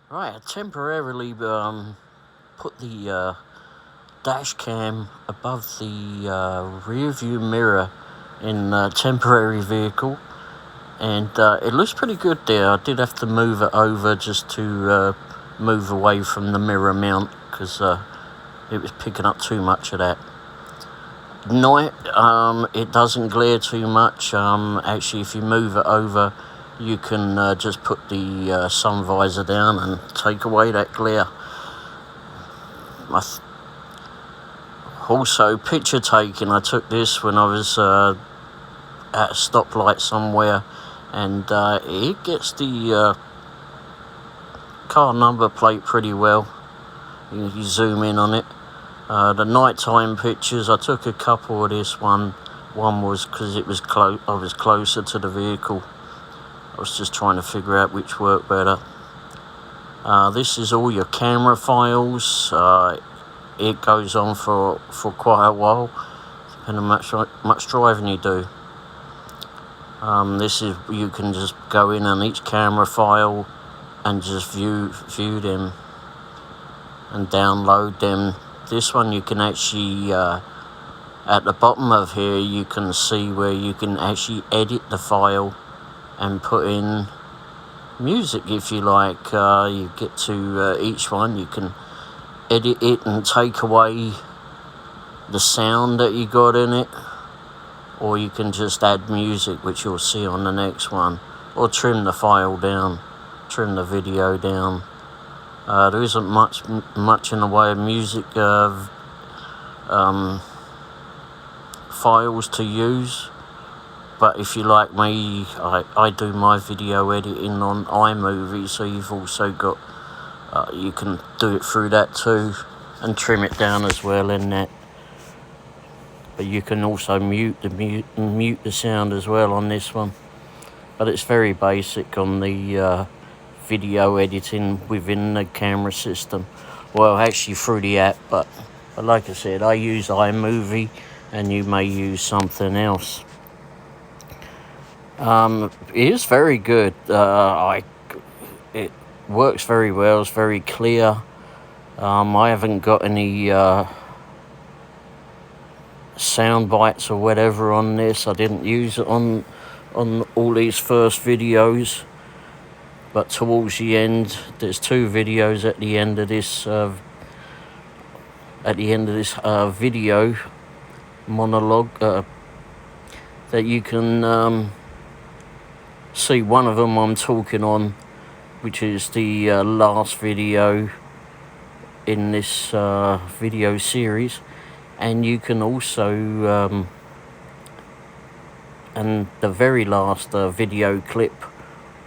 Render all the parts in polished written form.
Right, I temporarily put the dash cam above the rear view mirror in a temporary vehicle, and it looks pretty good there. I did have to move it over just to move away from the mirror mount because it was picking up too much of that. Night, it doesn't glare too much. Actually, if you move it over, you can just put the sun visor down and take away that glare. Also, picture taking. I took this when I was at a stoplight somewhere, and it gets the car number plate pretty well. You zoom in on it. The nighttime pictures, I took a couple of this one. One was because it was I was closer to the vehicle. I was just trying to figure out which worked better. This is all your camera files. It goes on for quite a while, depending on much driving you do. This is, you can just go in on each camera file and just view them and download them. This one you can actually, at the bottom of here, you can see where you can actually edit the file and put in music if you like. You get to each one, you can edit it and take away the sound that you got in it, or you can just add music, which you'll see on the next one, or trim the file down, trim the video down. There isn't much in the way of music files to use, but if you like me, I do my video editing on iMovie, so you've also got you can do it through that too and trim it down as well in that. But you can also mute the sound as well on this one. But it's very basic on the video editing within the camera system. Well, actually through the app, but like I said, I use iMovie and you may use something else. It is very good. It works very well. It's very clear. I haven't got any sound bites or whatever on this. I didn't use it on all these first videos, but towards the end, there's two videos at the end of this video monologue that you can see. One of them I'm talking on, which is the last video in this video series, and you can also and the very last video clip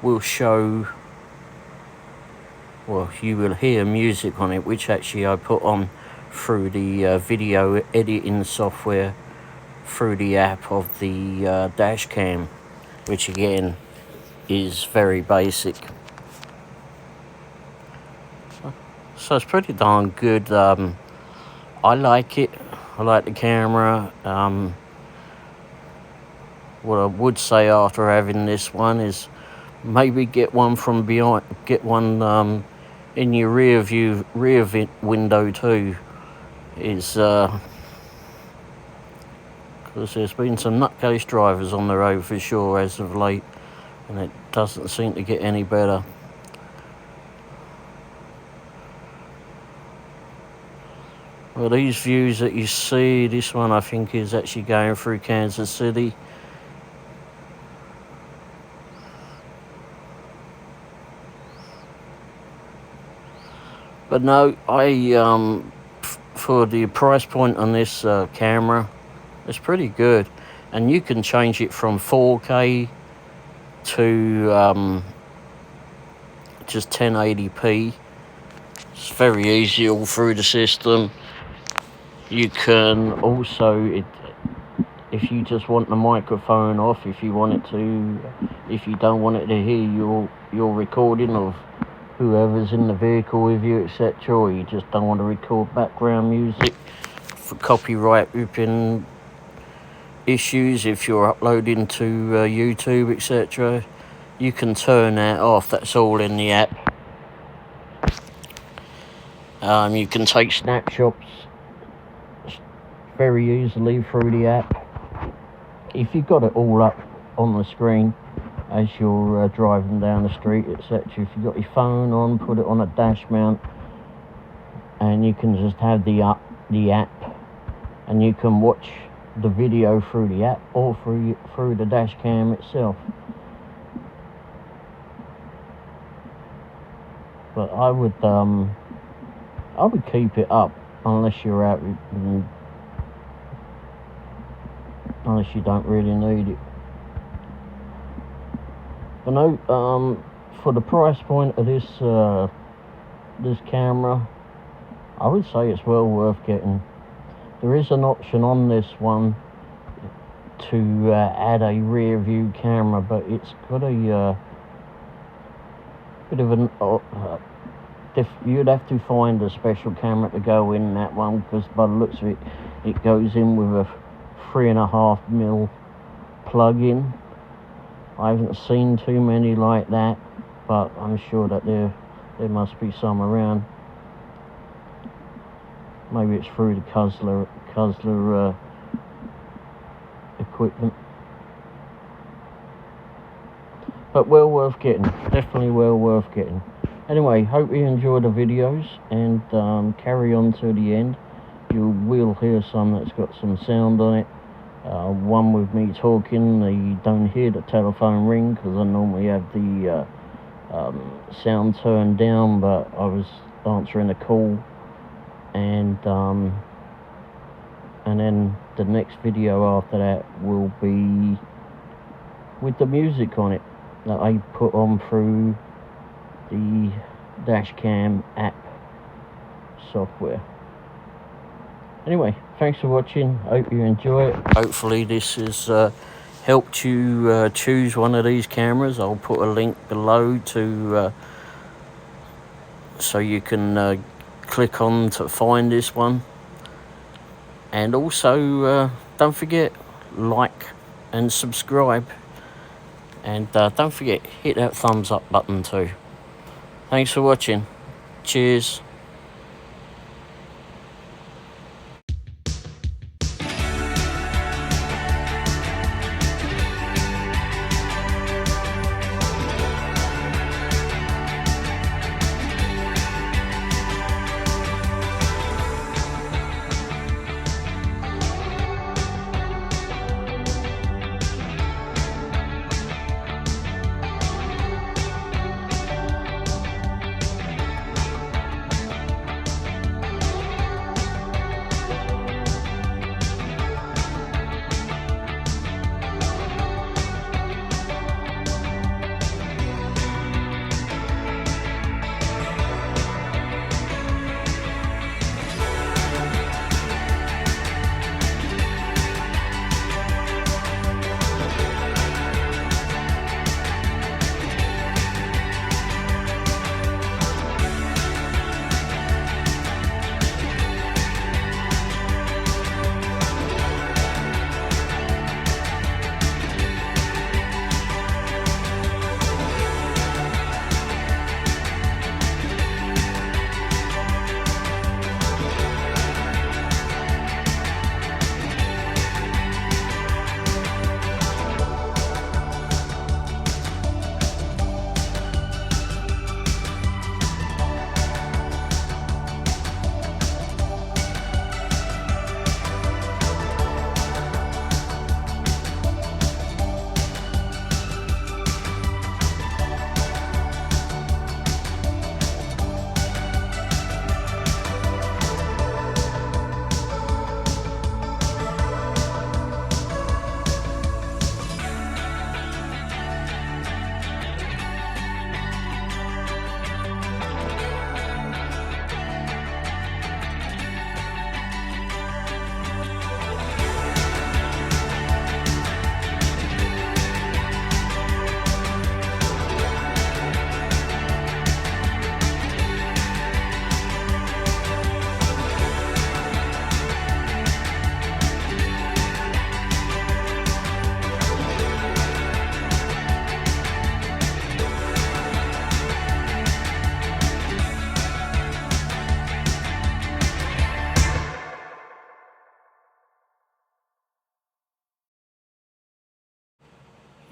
will show, well, you will hear music on it, which actually I put on through the video editing software through the app of the Dashcam, which again is very basic. So it's pretty darn good. I like it. I like the camera. What I would say after having this one is maybe get one from behind. Get one in your rear window too. Is because there's been some nutcase drivers on the road for sure as of late, and it doesn't seem to get any better. Well, these views that you see, this one I think is actually going through Kansas City. But no, for the price point on this camera, it's pretty good. And you can change it from 4K to just 1080p. It's very easy all through the system. You can also, if you just want the microphone off, if you don't want it to hear your recording of whoever's in the vehicle with you, etc., or you just don't want to record background music for copyright ripping issues, if you're uploading to YouTube, etc., you can turn that off. That's all in the app. You can take snapshots very easily through the app. If you've got it all up on the screen as you're driving down the street, etc. If you've got your phone on, put it on a dash mount, and you can just have the app, and you can watch the video through the app or through the dash cam itself. But I would keep it up unless you're out, unless you don't really need it. But no, for the price point of this this camera, I would say it's well worth getting. There is an option on this one to add a rear view camera, but it's got a bit of an you'd have to find a special camera to go in that one, because by the looks of it, it goes in with a 3.5mm plug-in. I haven't seen too many like that, but I'm sure that there must be some around. Maybe it's through the Kussla equipment. But well worth getting, definitely well worth getting. Anyway, hope you enjoy the videos, and carry on to the end. You will hear some that's got some sound on it. One with me talking, you don't hear the telephone ring because I normally have the sound turned down, but I was answering a call, and then the next video after that will be with the music on it that I put on through the Dashcam app software. Anyway, thanks for watching. Hope you enjoy it. Hopefully this has helped you choose one of these cameras. I'll put a link below to so you can click on to find this one. And also don't forget, like and subscribe, and don't forget, hit that thumbs up button too. Thanks for watching. Cheers.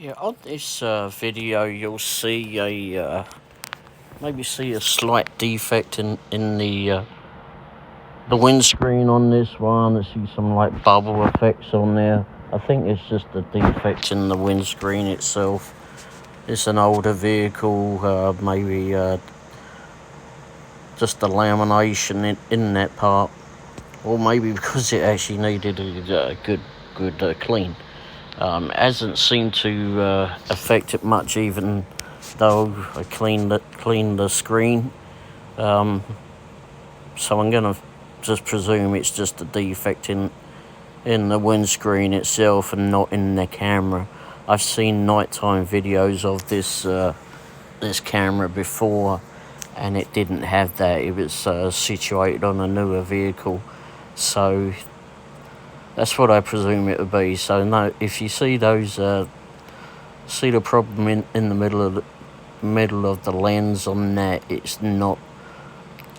Yeah, on this video you'll see a maybe see a slight defect in the windscreen on this one. I see some like bubble effects on there. I think it's just a defect in the windscreen itself. It's an older vehicle, maybe just a lamination in that part, or maybe because it actually needed a good clean. Hasn't seemed to affect it much, even though I cleaned the screen. So I'm gonna just presume it's just a defect in the windscreen itself and not in the camera. I've seen nighttime videos of this camera before, and it didn't have that. It was situated on a newer vehicle, so that's what I presume it would be. So no, if you see those, see the problem in the middle of the lens on that, it's not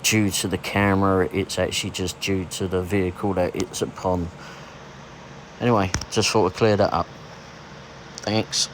due to the camera. It's actually just due to the vehicle that it's upon. Anyway, just thought I'd clear that up. Thanks.